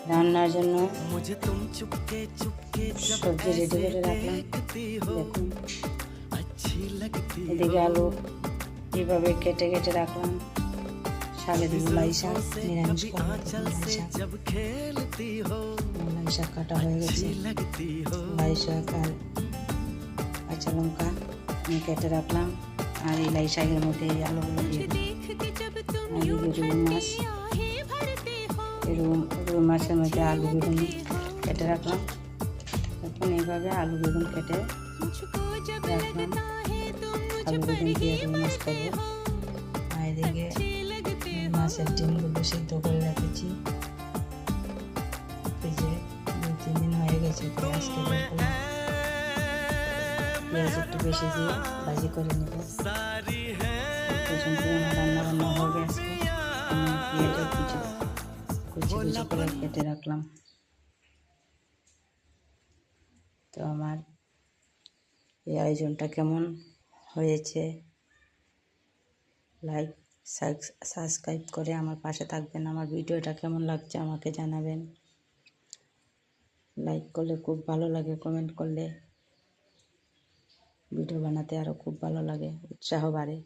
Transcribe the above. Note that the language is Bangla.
রান্নার জন্য সবজি রেডি করে রাখলাম। দেখুন, এদিকে আলু এইভাবে কেটে কেটে রাখলাম। শাকের লাই শাক, নিরামিষ লাই শাক কাটা হয়ে গেছে। লাই শাক আর কাঁচা লঙ্কা কেটে রাখলাম। আর এই লাই শাকের মধ্যে এই আলুগুলো দিয়ে রুই মাছ, রুই মাছের মধ্যে আলু বেগুন কেটে রাখলাম। এখন এইভাবে আলু বেগুন কেটে রাখলাম। আলু বেগুন দিয়ে রুই মাছ করবো। আর এদিকে মাছের ডিমগুলো সিদ্ধ করে রেখেছি। ফ্রিজে 2-3 দিন হয়ে গেছে, তাই আজকে বের করলাম। পেঁয়াজ একটু বেশি দিয়ে ভাজি করে নেব। পর্যন্ত আমার রান্না বান্না হবে আজকে। আমি পেঁয়াজও কুচি করে কেটে রাখলাম। তো আমার এই আয়োজনটা কেমন হয়েছে, লাইক সাবস্ক্রাইব করে আমার পাশে থাকবেন। আমার ভিডিওটা কেমন লাগছে আমাকে জানাবেন। লাইক করলে খুব ভালো লাগে, কমেন্ট করলে ভিডিও বানাতে আরও খুব ভালো লাগে, উৎসাহ বাড়ে।